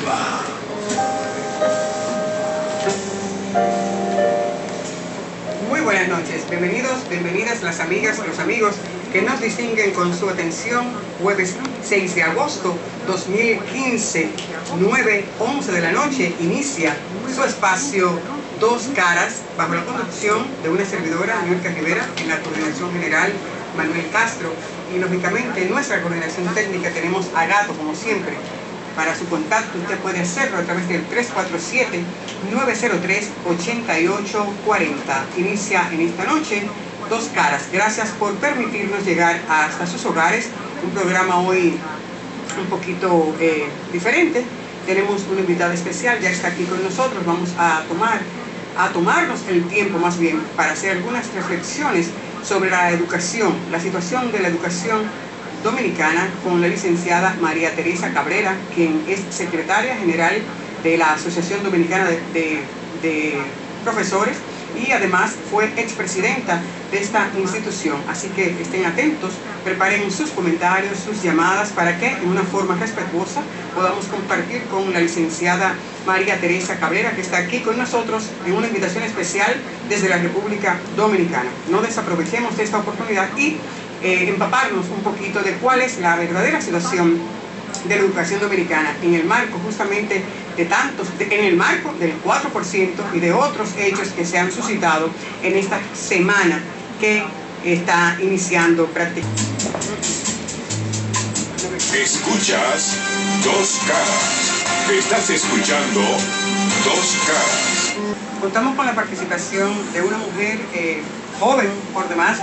nueva. Muy buenas noches, bienvenidos, bienvenidas las amigas y los amigos que nos distinguen con su atención. Jueves 6 de agosto 2015, 9:11 de la noche, inicia su espacio Dos Caras, bajo la conducción de una servidora, Niurka Rivera, en la coordinación general Manuel Castro, y lógicamente en nuestra coordinación técnica tenemos a Gato, como siempre. Para su contacto usted puede hacerlo a través del 347-903-8840. Inicia en esta noche Dos Caras. Gracias por permitirnos llegar hasta sus hogares. Un programa hoy un poquito diferente. Tenemos una invitada especial, ya está aquí con nosotros. Vamos a tomarnos el tiempo más bien para hacer algunas reflexiones sobre la educación, la situación de la educación dominicana, con la licenciada María Teresa Cabrera, quien es secretaria general de la Asociación Dominicana de Profesores y además fue expresidenta de esta institución. Así que estén atentos, preparen sus comentarios, sus llamadas, para que en una forma respetuosa podamos compartir con la licenciada María Teresa Cabrera, que está aquí con nosotros en una invitación especial desde la República Dominicana. No desaprovechemos esta oportunidad y empaparnos un poquito de cuál es la verdadera situación de la educación dominicana en el marco justamente en el marco del 4% y de otros hechos que se han suscitado en esta semana que está iniciando prácticamente. Escuchas Dos Caras. Estás escuchando Dos Caras. Contamos con la participación de una mujer joven, por demás,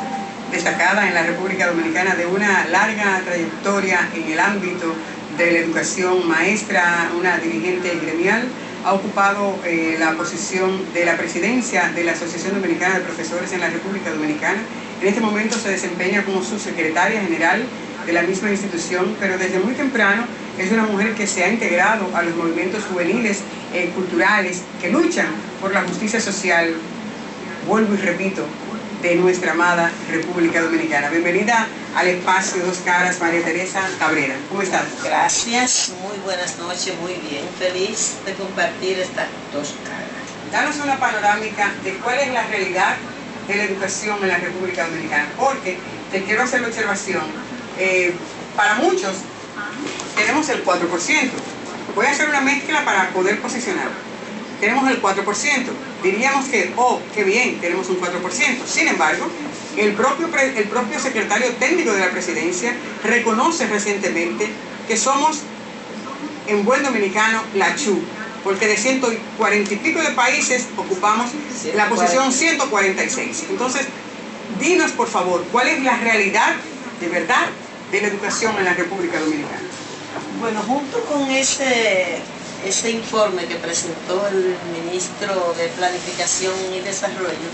destacada en la República Dominicana, de una larga trayectoria en el ámbito de la educación, maestra, una dirigente gremial. Ha ocupado la posición de la presidencia de la Asociación Dominicana de Profesores en la República Dominicana. En este momento se desempeña como subsecretaria general de la misma institución, pero desde muy temprano es una mujer que se ha integrado a los movimientos juveniles, culturales, que luchan por la justicia social, vuelvo y repito, de nuestra amada República Dominicana. Bienvenida al espacio Dos Caras, María Teresa Cabrera. ¿Cómo estás? Gracias, muy buenas noches, muy bien. Feliz de compartir estas dos caras. Danos una panorámica de cuál es la realidad de la educación en la República Dominicana, porque te quiero hacer la observación. Para muchos tenemos el 4%. Voy a hacer una mezcla para poder posicionar. Tenemos el 4%. Diríamos que, oh, qué bien, tenemos un 4%. Sin embargo, el propio secretario técnico de la presidencia reconoce recientemente que somos, en buen dominicano, la CHU, porque de 140 y pico de países ocupamos la posición 146. Entonces, dinos por favor, ¿cuál es la realidad de verdad de la educación en la República Dominicana? Bueno, junto con ese informe que presentó el ministro de Planificación y Desarrollo,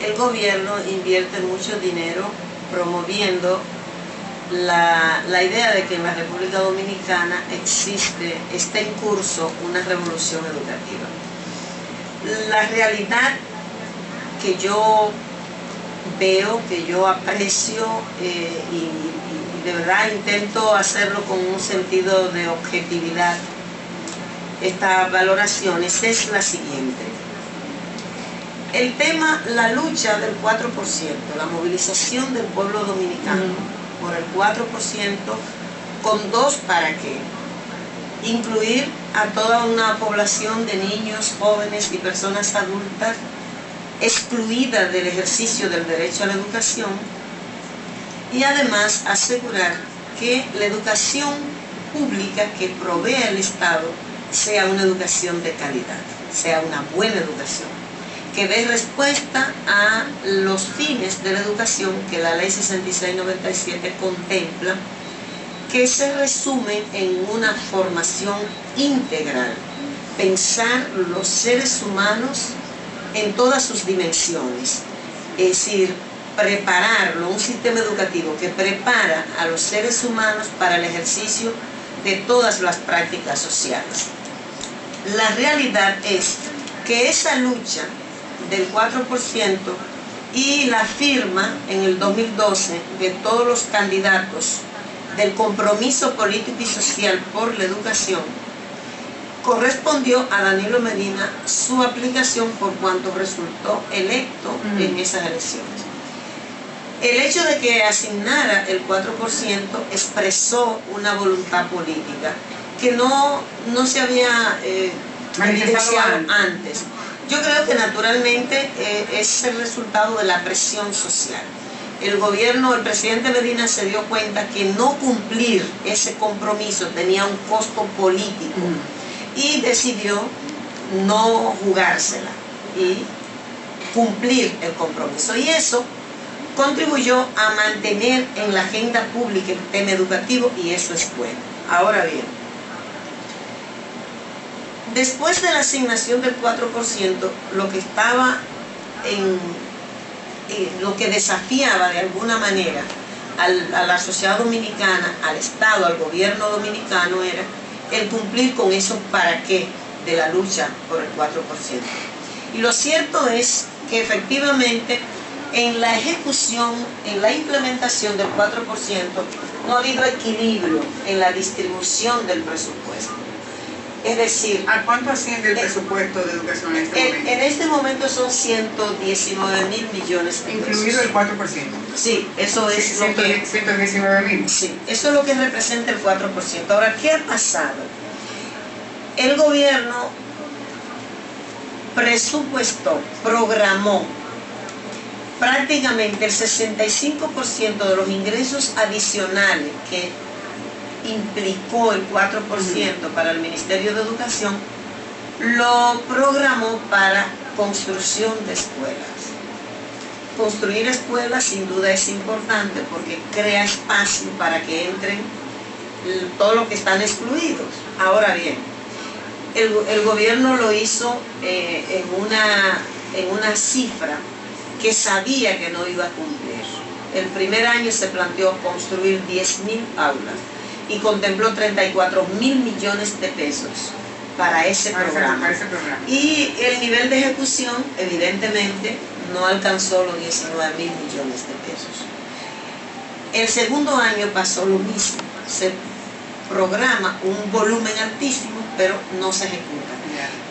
el gobierno invierte mucho dinero promoviendo la idea de que en la República Dominicana está en curso una revolución educativa. La realidad que yo veo, que yo aprecio y de verdad intento hacerlo con un sentido de objetividad, estas valoraciones, es la siguiente. El tema, la lucha del 4%, la movilización del pueblo dominicano por el 4%, con dos para qué. Incluir a toda una población de niños, jóvenes y personas adultas excluidas del ejercicio del derecho a la educación, y además asegurar que la educación pública que provee el Estado sea una educación de calidad, sea una buena educación, que dé respuesta a los fines de la educación que la Ley 6697 contempla, que se resumen en una formación integral, pensar los seres humanos en todas sus dimensiones, es decir, prepararlo, un sistema educativo que prepara a los seres humanos para el ejercicio de todas las prácticas sociales. La realidad es que esa lucha del 4% y la firma en el 2012 de todos los candidatos del compromiso político y social por la educación, correspondió a Danilo Medina su aplicación por cuanto resultó electo en esas elecciones. El hecho de que asignara el 4% expresó una voluntad política que no se había evidenciado antes. Yo creo que naturalmente es el resultado de la presión social. El gobierno, el presidente Medina se dio cuenta que no cumplir ese compromiso tenía un costo político y decidió no jugársela y cumplir el compromiso. Y eso contribuyó a mantener en la agenda pública el tema educativo y eso es bueno. Ahora bien, después de la asignación del 4%, lo que estaba lo que desafiaba de alguna manera a la sociedad dominicana, al Estado, al gobierno dominicano, era el cumplir con esos para qué de la lucha por el 4%. Y lo cierto es que efectivamente en la ejecución, en la implementación del 4%, no ha habido equilibrio en la distribución del presupuesto. Es decir, ¿a cuánto asciende el presupuesto de educación en este momento? En este momento son 119.000 millones de pesos. ¿Incluido el 4%? Sí, eso es lo que... 119.000. Sí, eso es lo que representa el 4%. Ahora, ¿qué ha pasado? El gobierno presupuestó, programó prácticamente el 65% de los ingresos adicionales que implicó el 4% para el Ministerio de Educación, lo programó para construcción de escuelas. Construir escuelas sin duda es importante porque crea espacio para que entren todos los que están excluidos. Ahora bien, el gobierno lo hizo en una cifra que sabía que no iba a cumplir. El primer año se planteó construir 10.000 aulas y contempló 34.000 millones de pesos para ese programa. Y el nivel de ejecución, evidentemente, no alcanzó los 19.000 millones de pesos. El segundo año pasó lo mismo. Se programa un volumen altísimo, pero no se ejecuta.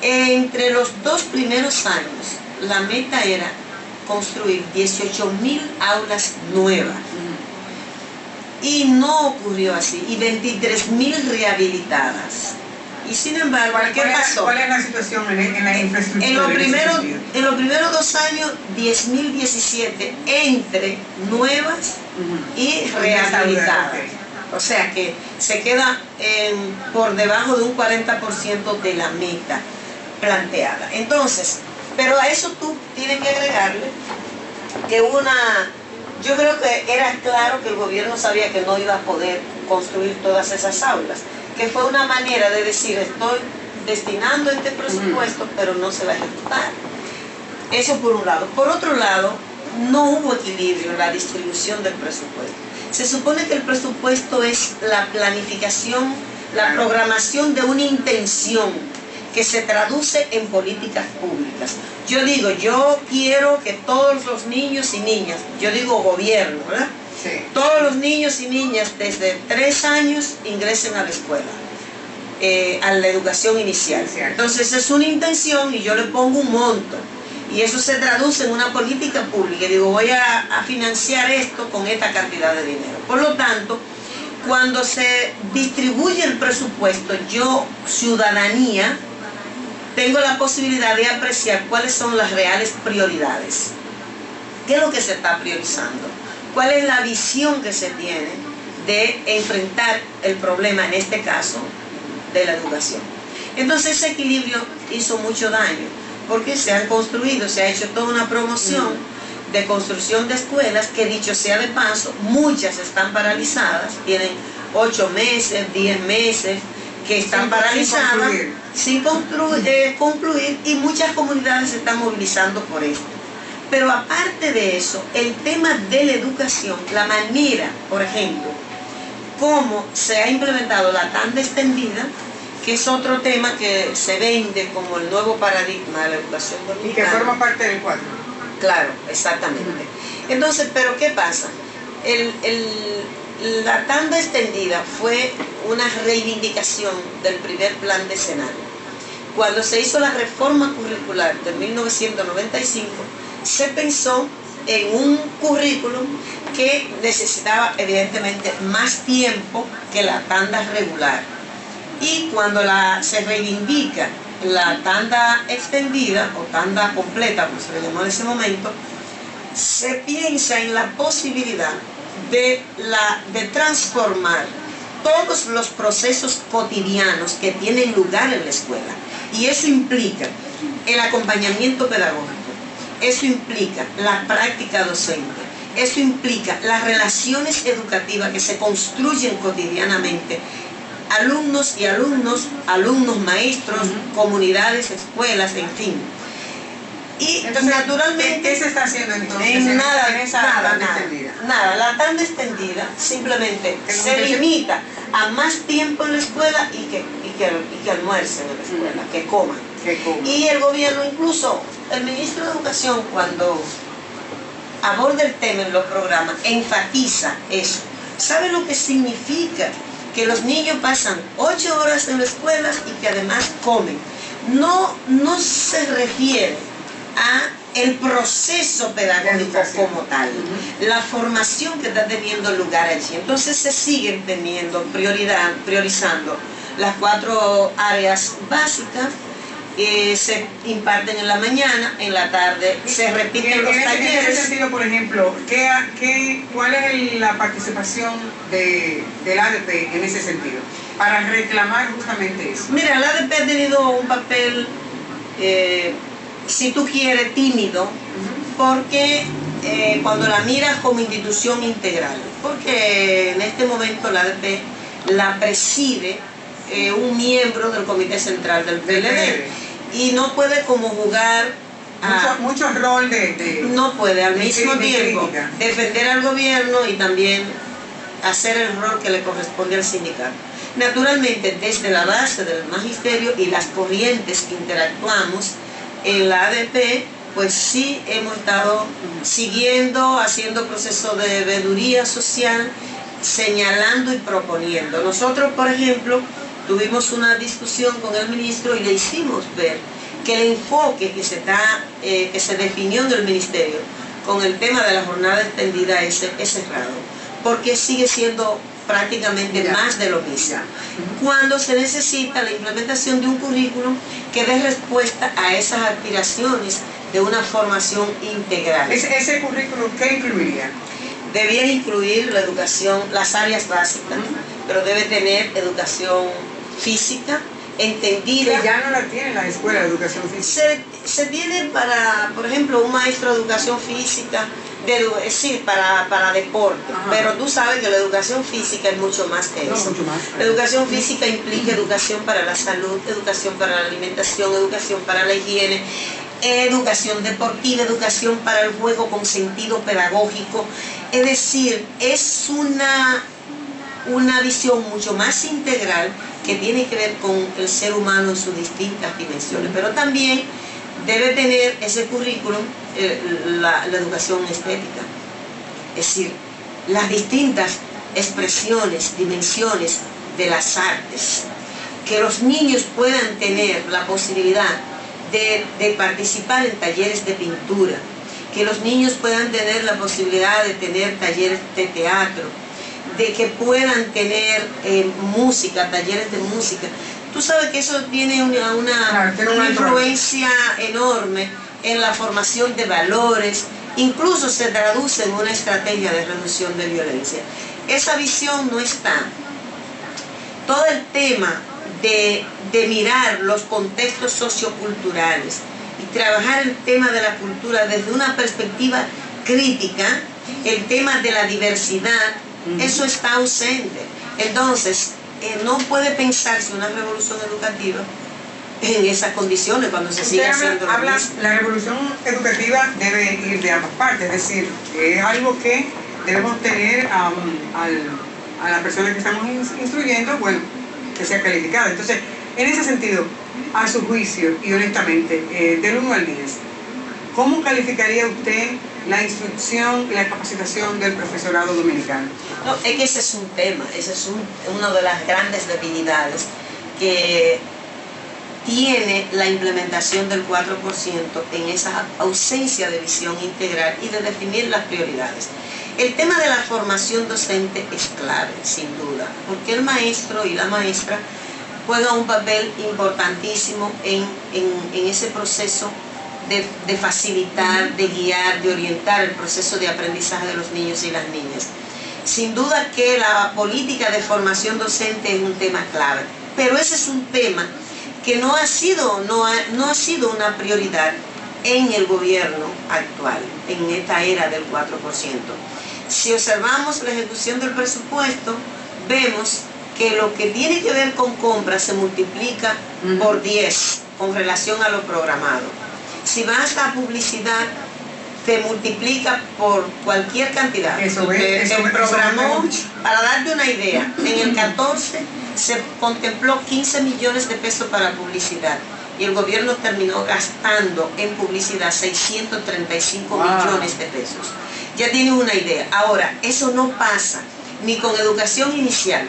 Entre los 2 primeros años, la meta era construir 18.000 aulas nuevas. Y no ocurrió así, y 23.000 rehabilitadas. Y sin embargo, ¿qué pasó? ¿Cuál es la situación en la infraestructura? En los primeros 2 años, 10.017 entre nuevas y rehabilitadas. O sea que se queda por debajo de un 40% de la meta planteada. Entonces, pero a eso tú tienes que agregarle que yo creo que era claro que el gobierno sabía que no iba a poder construir todas esas aulas, que fue una manera de decir, estoy destinando este presupuesto, pero no se va a ejecutar. Eso por un lado. Por otro lado, no hubo equilibrio en la distribución del presupuesto. Se supone que el presupuesto es la planificación, la programación de una intención que se traduce en políticas públicas. Yo digo, yo quiero que todos los niños y niñas, yo digo gobierno, ¿verdad? Sí. Todos los niños y niñas desde 3 años ingresen a la escuela, a la educación inicial. Entonces es una intención y yo le pongo un monto. Y eso se traduce en una política pública. Y digo, voy a financiar esto con esta cantidad de dinero. Por lo tanto, cuando se distribuye el presupuesto, yo, ciudadanía, tengo la posibilidad de apreciar cuáles son las reales prioridades. ¿Qué es lo que se está priorizando? ¿Cuál es la visión que se tiene de enfrentar el problema, en este caso, de la educación? Entonces ese equilibrio hizo mucho daño, porque se han construido, se ha hecho toda una promoción de construcción de escuelas que, dicho sea de paso, muchas están paralizadas, tienen 8 meses, 10 meses, que están paralizadas, sin concluir, y muchas comunidades se están movilizando por esto. Pero aparte de eso, el tema de la educación, la manera, por ejemplo, cómo se ha implementado la tanda extendida, que es otro tema que se vende como el nuevo paradigma de la educación dominicana. Y que forma parte del 4. Claro, exactamente. Entonces, ¿pero qué pasa? La tanda extendida fue una reivindicación del primer plan decenal. Cuando se hizo la reforma curricular de 1995, se pensó en un currículum que necesitaba evidentemente más tiempo que la tanda regular. Y cuando se reivindica la tanda extendida o tanda completa, como se le llamó en ese momento, se piensa en la posibilidad de transformar todos los procesos cotidianos que tienen lugar en la escuela. Y eso implica el acompañamiento pedagógico, eso implica la práctica docente, eso implica las relaciones educativas que se construyen cotidianamente, alumnos y alumnos, maestros, comunidades, escuelas, en fin. Y entonces, naturalmente, ¿qué se está haciendo entonces en nada, la tanda extendida simplemente se limita a más tiempo en la escuela y que almuercen en la escuela, que coman. Y el gobierno, incluso el ministro de Educación, cuando aborda el tema en los programas, enfatiza eso. ¿Sabe lo que significa? Que los niños pasan 8 horas en la escuela y que además comen. No se refiere a el proceso pedagógico como tal, la formación que está teniendo lugar allí. Entonces se siguen priorizando las 4 áreas básicas, se imparten en la mañana, en la tarde se repiten los talleres. En ese sentido, por ejemplo, ¿cuál es la participación del ADP en ese sentido? Para reclamar justamente eso. Mira, el ADP ha tenido un papel, si tú quieres, tímido, porque cuando la miras como institución integral, porque en este momento la ADP la preside un miembro del Comité Central del PLD y no puede como jugar mucho rol no puede al mismo tiempo defender al gobierno y también hacer el rol que le corresponde al sindicato. Naturalmente, desde la base del magisterio y las corrientes que interactuamos en la ADP, pues sí hemos estado siguiendo, haciendo procesos de veeduría social, señalando y proponiendo. Nosotros, por ejemplo, tuvimos una discusión con el ministro y le hicimos ver que el enfoque que se definió en el ministerio con el tema de la jornada extendida es errado, porque sigue siendo prácticamente más de lo mismo. Cuando se necesita la implementación de un currículum que dé respuesta a esas aspiraciones de una formación integral. ¿Ese currículum qué incluiría? Debía incluir la educación, las áreas básicas, pero debe tener educación física, entendida. Que ya no la tiene la escuela de educación física. Se tiene para, por ejemplo, un maestro de educación física, es decir, para deporte. Ajá. Pero tú sabes que la educación física es mucho más que eso. Mucho más. La educación física implica educación para la salud, educación para la alimentación, educación para la higiene, educación deportiva, educación para el juego con sentido pedagógico. Es decir, es una visión mucho más integral que tiene que ver con el ser humano en sus distintas dimensiones, pero también debe tener ese currículum la educación estética, es decir, las distintas expresiones, dimensiones de las artes, que los niños puedan tener la posibilidad de participar en talleres de pintura, que los niños puedan tener la posibilidad de tener talleres de teatro, de que puedan tener música, talleres de música. Tú sabes que eso tiene una influencia enorme en la formación de valores, incluso se traduce en una estrategia de reducción de violencia. Esa visión no está. Todo el tema de mirar los contextos socioculturales y trabajar el tema de la cultura desde una perspectiva crítica, el tema de la diversidad, eso está ausente. Entonces, no puede pensarse una revolución educativa en esas condiciones cuando se sigue haciendo lo mismo. La revolución educativa debe ir de ambas partes, es decir, es algo que debemos tener a la persona que estamos instruyendo, bueno, que sea calificada. Entonces, en ese sentido, a su juicio y honestamente, del 1 al 10, ¿cómo calificaría usted la instrucción y la capacitación del profesorado dominicano? No, es que ese es un tema, ese es una de las grandes debilidades que tiene la implementación del 4% en esa ausencia de visión integral y de definir las prioridades. El tema de la formación docente es clave, sin duda, porque el maestro y la maestra juegan un papel importantísimo en ese proceso de facilitar, de guiar, de orientar el proceso de aprendizaje de los niños y las niñas. Sin duda que la política de formación docente es un tema clave, pero ese es un tema que no ha sido una prioridad en el gobierno actual, en esta era del 4%. Si observamos la ejecución del presupuesto, vemos que lo que tiene que ver con compras se multiplica por 10 con relación a lo programado. Si vas a publicidad, te multiplica por cualquier cantidad. Se programó, para darte una idea, en el 14 se contempló 15 millones de pesos para publicidad y el gobierno terminó gastando en publicidad 635 millones de pesos. Ya tienes una idea. Ahora, eso no pasa ni con educación inicial,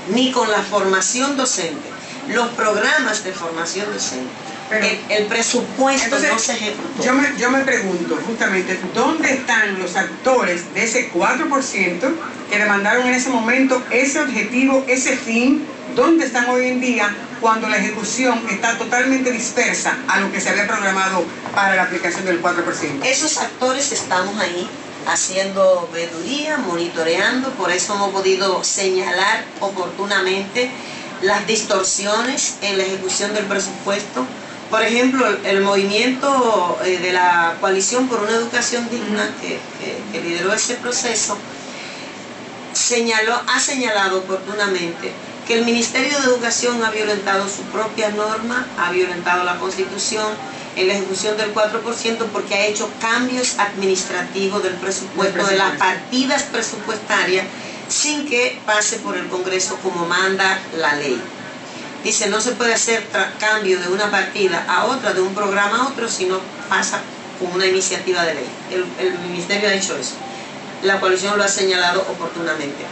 ni con la formación docente, los programas de formación docente. Pero, el presupuesto entonces, no se ejecutó. Yo me pregunto justamente, ¿dónde están los actores de ese 4% que demandaron en ese momento ese objetivo, ese fin? ¿Dónde están hoy en día cuando la ejecución está totalmente dispersa a lo que se había programado para la aplicación del 4%? Esos actores estamos ahí haciendo veeduría, monitoreando, por eso hemos podido señalar oportunamente las distorsiones en la ejecución del presupuesto. Por ejemplo, el movimiento de la Coalición por una Educación Digna, que lideró ese proceso, ha señalado oportunamente que el Ministerio de Educación ha violentado su propia norma, ha violentado la Constitución en la ejecución del 4% porque ha hecho cambios administrativos del presupuesto, de las partidas presupuestarias, sin que pase por el Congreso como manda la ley. Dice, no se puede hacer cambio de una partida a otra, de un programa a otro, si no pasa con una iniciativa de ley. El Ministerio ha hecho eso. La coalición lo ha señalado oportunamente.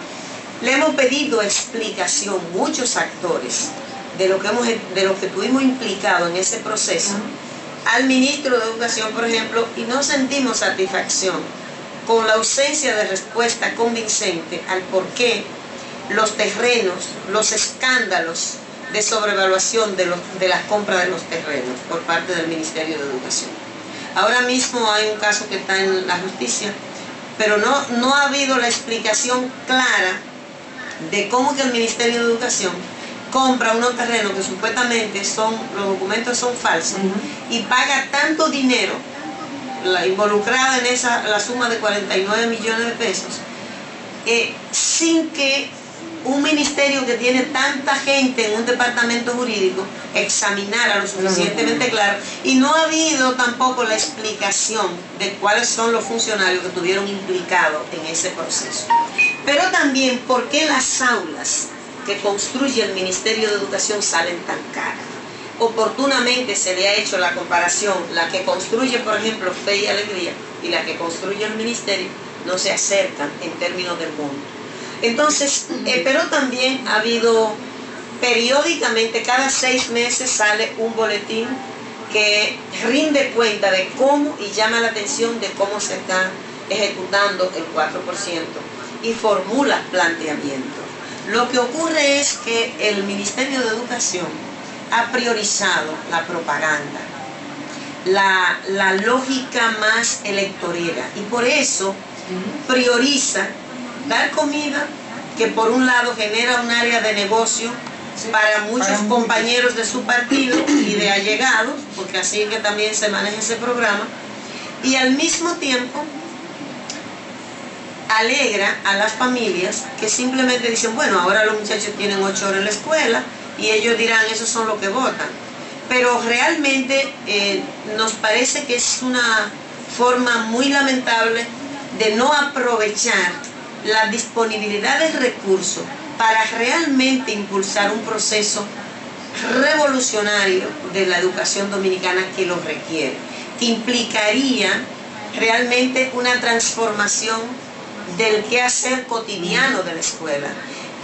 Le hemos pedido explicación, muchos actores, de lo que tuvimos implicado en ese proceso, al ministro de Educación, por ejemplo, y no sentimos satisfacción con la ausencia de respuesta convincente al por qué los terrenos, los escándalos de sobrevaluación de las compras de los terrenos por parte del Ministerio de Educación. Ahora mismo hay un caso que está en la justicia, pero no ha habido la explicación clara de cómo que el Ministerio de Educación compra unos terrenos que supuestamente los documentos son falsos y paga tanto dinero, involucrada en la suma de 49 millones de pesos, sin que un ministerio que tiene tanta gente en un departamento jurídico examinara lo suficientemente claro, y no ha habido tampoco la explicación de cuáles son los funcionarios que estuvieron implicados en ese proceso. Pero también por qué las aulas que construye el Ministerio de Educación salen tan caras. Oportunamente se le ha hecho la comparación, la que construye, por ejemplo, Fe y Alegría, y la que construye el Ministerio, no se acercan en términos del monto. Entonces, pero también ha habido, periódicamente, cada 6 meses sale un boletín que rinde cuenta de cómo y llama la atención de cómo se está ejecutando el 4% y formula planteamientos. Lo que ocurre es que el Ministerio de Educación ha priorizado la propaganda, la lógica más electorera, y por eso prioriza dar comida, que por un lado genera un área de negocio para muchos compañeros de su partido y de allegados, porque así es que también se maneja ese programa, y al mismo tiempo alegra a las familias que simplemente dicen, bueno, ahora los muchachos tienen 8 horas en la escuela y ellos dirán, esos son los que votan. Pero realmente nos parece que es una forma muy lamentable de no aprovechar la disponibilidad de recursos para realmente impulsar un proceso revolucionario de la educación dominicana que lo requiere. que implicaría realmente una transformación del quehacer cotidiano de la escuela,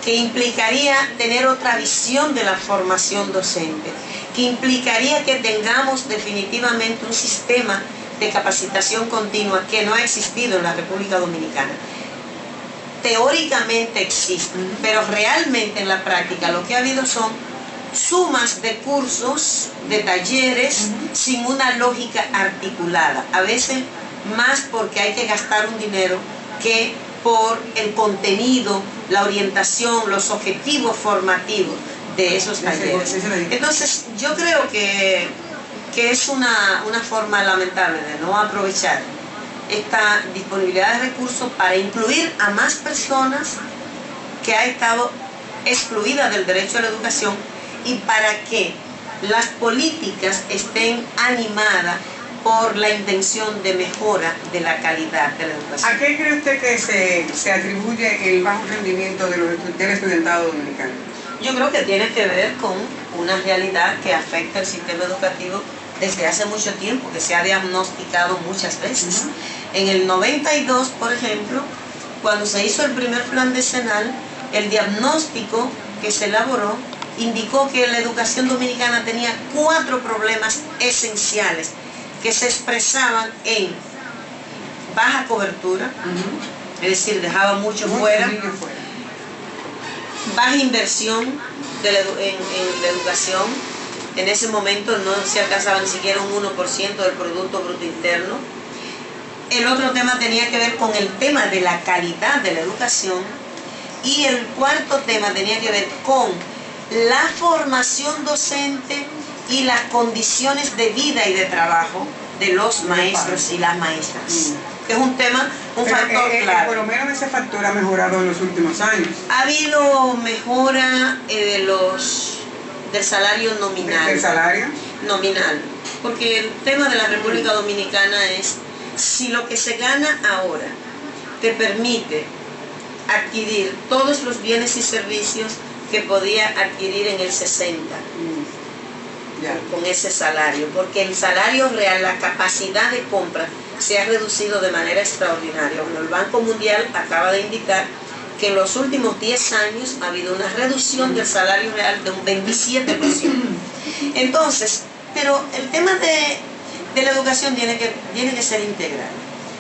que implicaría tener otra visión de la formación docente, que implicaría que tengamos definitivamente un sistema de capacitación continua que no ha existido en la República Dominicana. Teóricamente existe, pero realmente en la práctica lo que ha habido son sumas de cursos, de talleres, sin una lógica articulada. A veces más porque hay que gastar un dinero que por el contenido, la orientación, los objetivos formativos de esos talleres. Entonces, yo creo que es una forma lamentable de no aprovechar esta disponibilidad de recursos para incluir a más personas que ha estado excluida del derecho a la educación y para que las políticas estén animadas por la intención de mejora de la calidad de la educación. ¿A qué cree usted que se atribuye el bajo rendimiento del estudiantado dominicano? Yo creo que tiene que ver con una realidad que afecta al sistema educativo desde hace mucho tiempo, que se ha diagnosticado muchas veces. En el 92, por ejemplo, cuando se hizo el primer plan decenal, el diagnóstico que se elaboró indicó que la educación dominicana tenía 4 problemas esenciales que se expresaban en baja cobertura, es decir, dejaba mucho fuera, baja inversión en la educación. En ese momento no se alcanzaba ni siquiera un 1% del Producto Bruto Interno. El otro tema tenía que ver con el tema de la calidad de la educación. Y el cuarto tema tenía que ver con la formación docente y las condiciones de vida y de trabajo de los maestros y las maestras. Que es un tema, un factor clave. Por lo menos ese factor ha mejorado en los últimos años. Ha habido mejora del salario nominal. ¿Del salario? Nominal. Porque el tema de la República Dominicana es si lo que se gana ahora te permite adquirir todos los bienes y servicios que podía adquirir en el 60 con ese salario, porque el salario real, la capacidad de compra se ha reducido de manera extraordinaria. Bueno, el Banco Mundial acaba de indicar que en los últimos 10 años ha habido una reducción del salario real de un 27%. Entonces, pero el tema de la educación tiene que ser integral.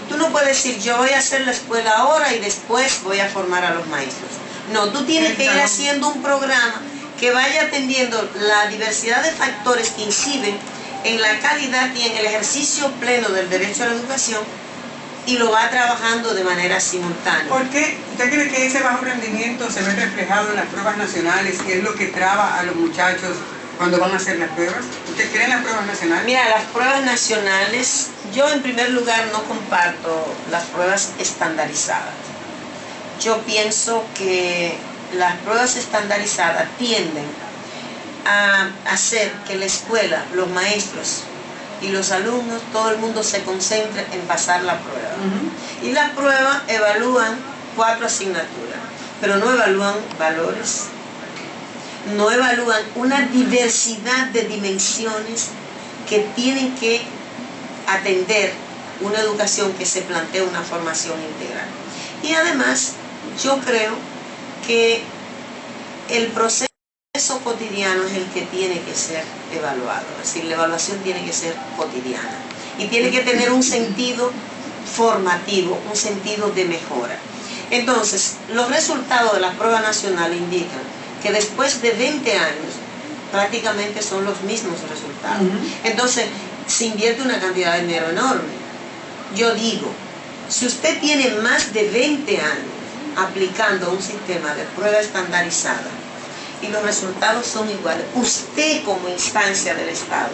Tú no puedes decir, yo voy a hacer la escuela ahora y después voy a formar a los maestros. No, tú tienes que ir haciendo un programa que vaya atendiendo la diversidad de factores que inciden en la calidad y en el ejercicio pleno del derecho a la educación y lo va trabajando de manera simultánea. ¿Por qué usted cree que ese bajo rendimiento se ve reflejado en las pruebas nacionales y es lo que traba a los muchachos cuando van a hacer las pruebas? ¿Usted cree en las pruebas nacionales? Mira, las pruebas nacionales, yo en primer lugar no comparto las pruebas estandarizadas. Yo pienso que las pruebas estandarizadas tienden a hacer que la escuela, los maestros y los alumnos, todo el mundo se concentre en pasar la prueba. Y las pruebas evalúan 4 asignaturas, pero no evalúan valores, no evalúan una diversidad de dimensiones que tienen que atender una educación que se plantea una formación integral. Y además, yo creo que el proceso cotidiano es el que tiene que ser evaluado, es decir, la evaluación tiene que ser cotidiana y tiene que tener un sentido formativo, un sentido de mejora. Entonces, los resultados de las pruebas nacionales indican que después de 20 años prácticamente son los mismos resultados. Entonces, se invierte una cantidad de dinero enorme. Yo digo, si usted tiene más de 20 años aplicando un sistema de prueba estandarizada y los resultados son iguales, usted como instancia del Estado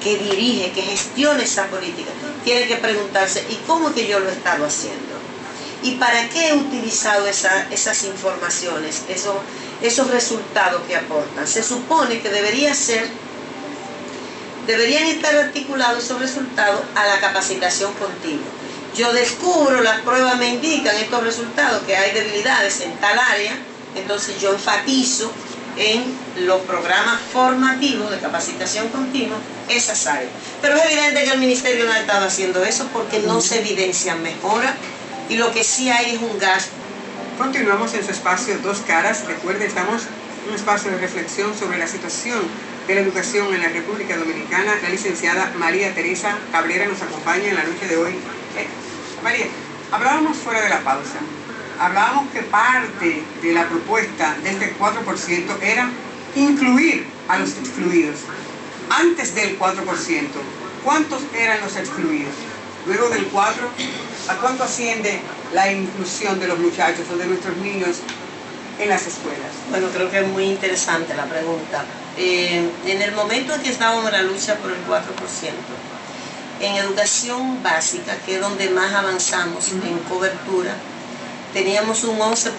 que dirige, que gestiona esa política, tiene que preguntarse, ¿y cómo es que yo lo he estado haciendo? ¿Y para qué he utilizado esas informaciones, esos resultados que aportan? Se supone que deberían estar articulados esos resultados a la capacitación continua. Yo descubro, las pruebas me indican estos resultados, que hay debilidades en tal área, entonces yo enfatizo en los programas formativos de capacitación continua esas áreas. Pero es evidente que el ministerio no ha estado haciendo eso porque no se evidencian mejoras y lo que sí hay es un gasto. Continuamos en su espacio Dos Caras. Recuerde, estamos en un espacio de reflexión sobre la situación de la educación en la República Dominicana. La licenciada María Teresa Cabrera nos acompaña en la noche de hoy. María, hablábamos fuera de la pausa. Hablábamos que parte de la propuesta de este 4% era incluir a los excluidos. Antes del 4%, ¿cuántos eran los excluidos? Luego del 4, ¿a cuánto asciende la inclusión de los muchachos o de nuestros niños en las escuelas? Bueno, creo que es muy interesante la pregunta. En el momento en que estábamos en la lucha por el 4%, en educación básica, que es donde más avanzamos en cobertura, teníamos un 11%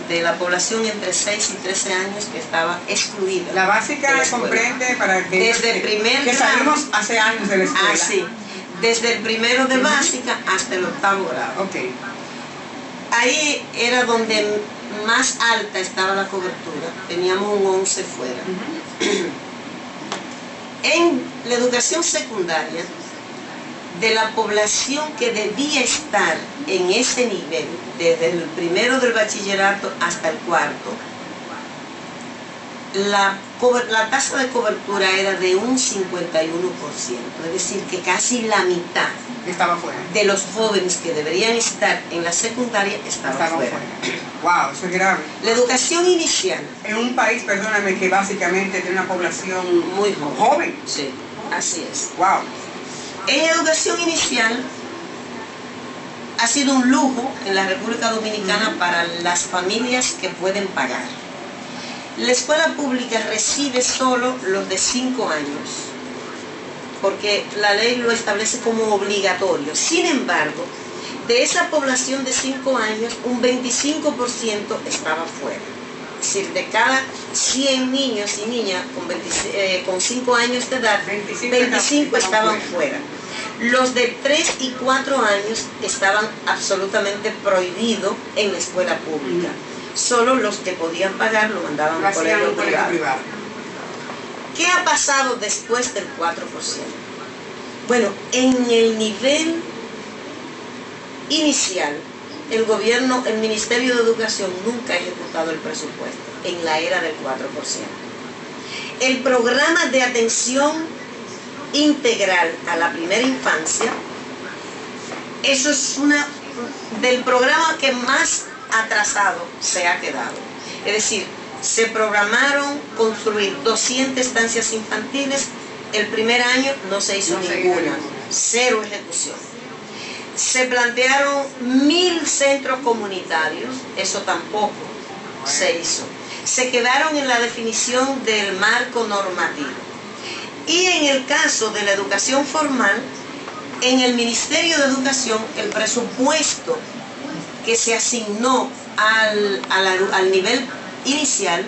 de la población entre 6 y 13 años que estaba excluida. La básica comprende para que, desde el primer que salimos hace años de la escuela. Ah, sí. Desde el primero de básica hasta el 8º grado. Okay. Ahí era donde más alta estaba la cobertura. Teníamos un 11 fuera. En la educación secundaria, de la población que debía estar en ese nivel, desde el primero del bachillerato hasta el 4º, la tasa de cobertura era de un 51%, es decir, que casi la mitad estaba fuera de los jóvenes que deberían estar en la secundaria estaban fuera. Wow, eso es grave. La educación inicial. En un país, perdóname, que básicamente tiene una población muy joven. Sí, así es. Wow. En educación inicial ha sido un lujo en la República Dominicana para las familias que pueden pagar. La escuela pública recibe solo los de 5 años, porque la ley lo establece como obligatorio. Sin embargo, de esa población de 5 años, un 25% estaba fuera. Es decir, de cada 100 niños y niñas con 5 años de edad, 25 estaban fuera. Los de 3 y 4 años estaban absolutamente prohibidos en la escuela pública. Solo los que podían pagar lo mandaban al colegio privado. ¿Qué ha pasado después del 4%? Bueno, en el nivel inicial, el Ministerio de Educación nunca ha ejecutado el presupuesto en la era del 4%. El programa de atención integral a la primera infancia, eso es del programa que más atrasado se ha quedado. Es decir, se programaron construir 200 estancias infantiles, el primer año no se hizo ninguna, cero ejecución. Se plantearon 1000 centros comunitarios, eso tampoco se hizo. Se quedaron en la definición del marco normativo. Y en el caso de la educación formal, en el Ministerio de Educación, el presupuesto que se asignó al nivel inicial,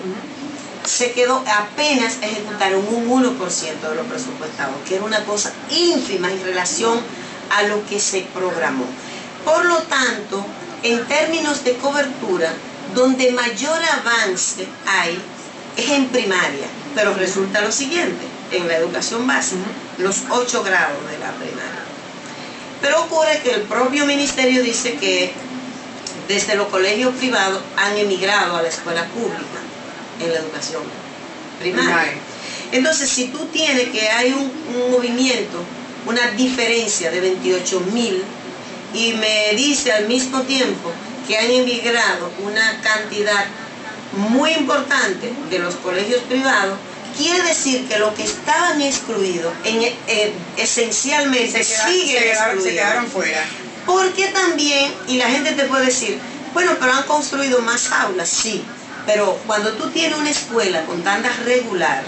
se quedó, apenas ejecutaron un 1% de lo presupuestado, que era una cosa ínfima en relación a lo que se programó. Por lo tanto, en términos de cobertura, donde mayor avance hay es en primaria, pero resulta lo siguiente, en la educación básica, los 8 grados de la primaria. Pero ocurre que el propio ministerio dice que desde los colegios privados han emigrado a la escuela pública en la educación primaria. Entonces, si tú tienes que hay un movimiento, una diferencia de 28.000 y me dice al mismo tiempo que han emigrado una cantidad muy importante de los colegios privados, quiere decir que los que estaban excluidos esencialmente siguen excluidos. Se quedaron fuera. Porque también, y la gente te puede decir, bueno, pero han construido más aulas, sí, pero cuando tú tienes una escuela con tanda regular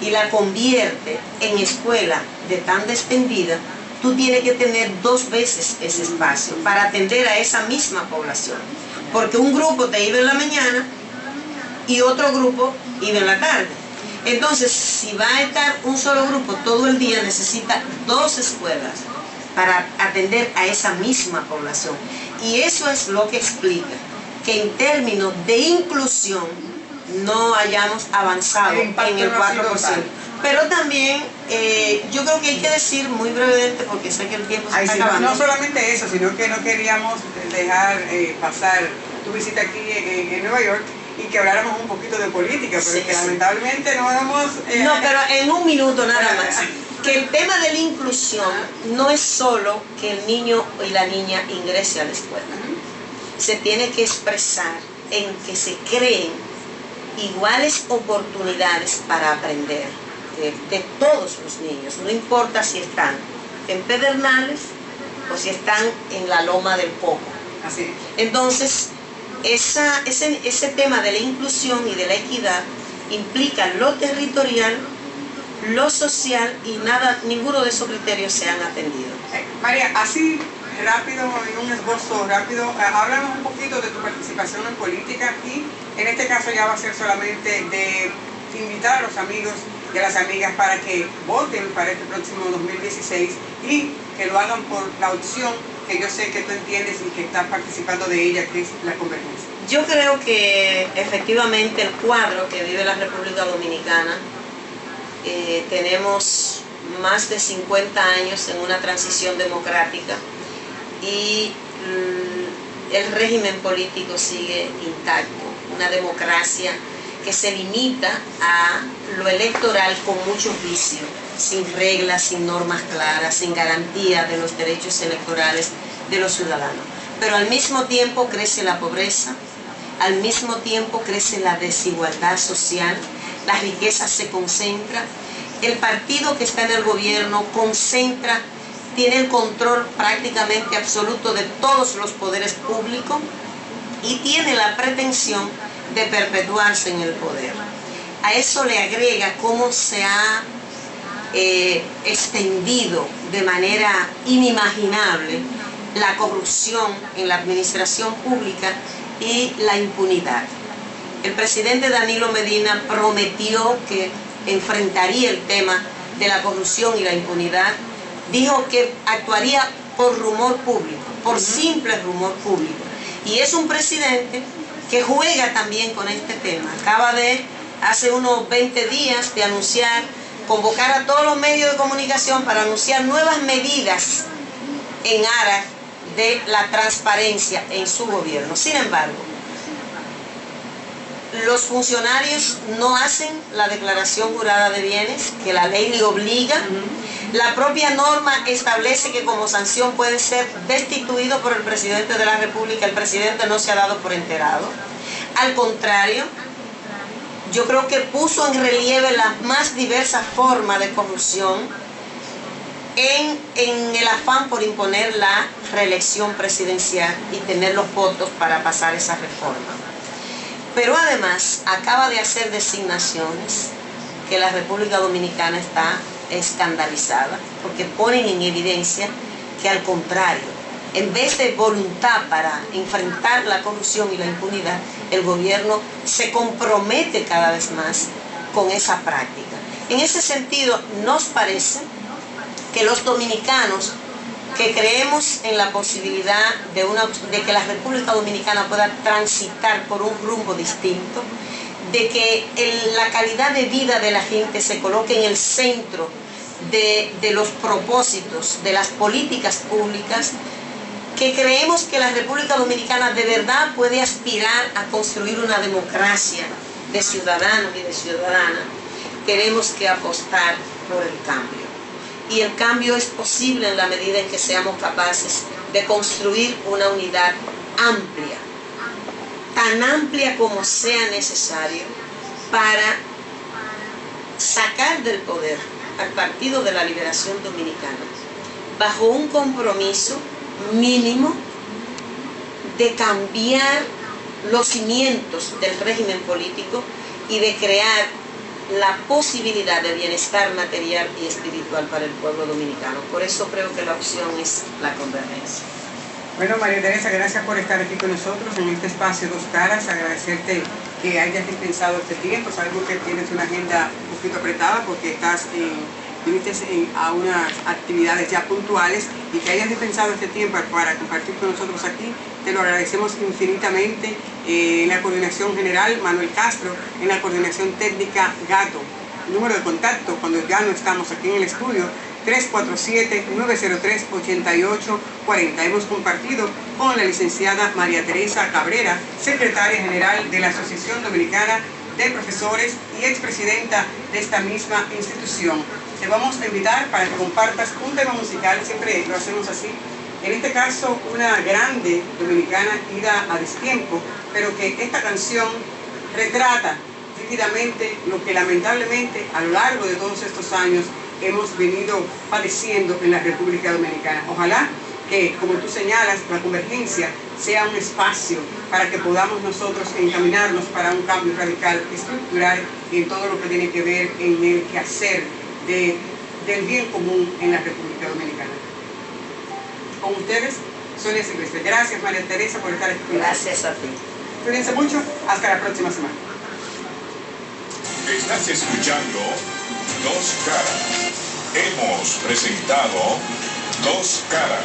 y la convierte en escuela de tanda extendida, tú tienes que tener 2 veces ese espacio para atender a esa misma población. Porque un grupo te iba en la mañana y otro grupo iba en la tarde. Entonces, si va a estar un solo grupo todo el día, necesita 2 escuelas para atender a esa misma población. Y eso es lo que explica que en términos de inclusión no hayamos avanzado en el 4%. Pero también yo creo que hay que decir muy brevemente, porque sé que el tiempo se está acabando. No solamente eso, sino que no queríamos dejar pasar tu visita aquí en Nueva York y que habláramos un poquito de política, porque lamentablemente no hemos... No, pero en un minuto nada más. Que el tema de la inclusión no es solo que el niño y la niña ingrese a la escuela. Se tiene que expresar en que se creen iguales oportunidades para aprender de todos los niños, no importa si están en Pedernales o si están en la Loma del Coco. Así. Entonces, ese tema de la inclusión y de la equidad implica lo territorial, lo social, y ninguno de esos criterios se han atendido. María, así rápido, en un esbozo rápido, háblanos un poquito de tu participación en política, y en este caso ya va a ser solamente de invitar a los amigos y a las amigas para que voten para este próximo 2016 y que lo hagan por la opción que yo sé que tú entiendes y que estás participando de ella, que es la convergencia. Yo creo que efectivamente el cuadro que vive la República Dominicana, tenemos más de 50 años en una transición democrática y el régimen político sigue intacto, una democracia que se limita a lo electoral con muchos vicios, sin reglas, sin normas claras, sin garantía de los derechos electorales de los ciudadanos. Pero al mismo tiempo crece la pobreza, al mismo tiempo crece la desigualdad social, la riqueza se concentra, el partido que está en el gobierno concentra, tiene el control prácticamente absoluto de todos los poderes públicos y tiene la pretensión de perpetuarse en el poder. A eso le agrega cómo se ha extendido de manera inimaginable la corrupción en la administración pública y la impunidad. El presidente Danilo Medina prometió que enfrentaría el tema de la corrupción y la impunidad. Dijo que actuaría por rumor público, por simple rumor público. Y es un presidente que juega también con este tema. Acaba de, hace unos 20 días, de anunciar, convocar a todos los medios de comunicación para anunciar nuevas medidas en aras de la transparencia en su gobierno. Sin embargo, los funcionarios no hacen la declaración jurada de bienes, que la ley le obliga. La propia norma establece que como sanción puede ser destituido por el presidente de la República. El presidente no se ha dado por enterado. Al contrario, yo creo que puso en relieve las más diversas formas de corrupción en el afán por imponer la reelección presidencial y tener los votos para pasar esa reforma. Pero además acaba de hacer designaciones que la República Dominicana está escandalizada, porque ponen en evidencia que al contrario, en vez de voluntad para enfrentar la corrupción y la impunidad, el gobierno se compromete cada vez más con esa práctica. En ese sentido, nos parece que los dominicanos que creemos en la posibilidad de que la República Dominicana pueda transitar por un rumbo distinto, de que la calidad de vida de la gente se coloque en el centro de los propósitos, de las políticas públicas, que creemos que la República Dominicana de verdad puede aspirar a construir una democracia de ciudadanos y de ciudadanas, tenemos que apostar por el cambio. Y el cambio es posible en la medida en que seamos capaces de construir una unidad amplia, tan amplia como sea necesario, para sacar del poder al Partido de la Liberación Dominicana, bajo un compromiso mínimo de cambiar los cimientos del régimen político y de crear la posibilidad de bienestar material y espiritual para el pueblo dominicano. Por eso creo que la opción es la convergencia. Bueno, María Teresa, gracias por estar aquí con nosotros en este espacio Dos Caras. Agradecerte que hayas dispensado este tiempo. Sabemos que tienes una agenda un poquito apretada porque estás viniste a unas actividades ya puntuales y que hayas dispensado este tiempo para compartir con nosotros aquí. Te lo agradecemos infinitamente. En la coordinación general, Manuel Castro; en la coordinación técnica, Gato. El número de contacto, cuando ya no estamos aquí en el estudio, 347-903-8840. Hemos compartido con la licenciada María Teresa Cabrera, secretaria general de la Asociación Dominicana de Profesores y expresidenta de esta misma institución. Te vamos a invitar para que compartas un tema musical, siempre lo hacemos así. En este caso, una grande dominicana, Ida a destiempo, pero que esta canción retrata vívidamente lo que lamentablemente a lo largo de todos estos años hemos venido padeciendo en la República Dominicana. Ojalá que, como tú señalas, la convergencia sea un espacio para que podamos nosotros encaminarnos para un cambio radical, estructural, en todo lo que tiene que ver en el quehacer del bien común en la República Dominicana. Con ustedes, Sonia Silvestre. Gracias, María Teresa, por estar aquí con nosotros. Gracias a ti. Cuídense mucho, hasta la próxima semana. Estás escuchando Dos Caras. Hemos presentado Dos Caras.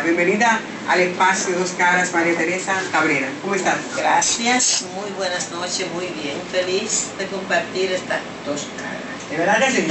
Bienvenida al espacio Dos Caras, María Teresa Cabrera. ¿Cómo estás? Gracias, muy buenas noches, muy bien. Feliz de compartir estas dos caras. ¿De verdad que sí?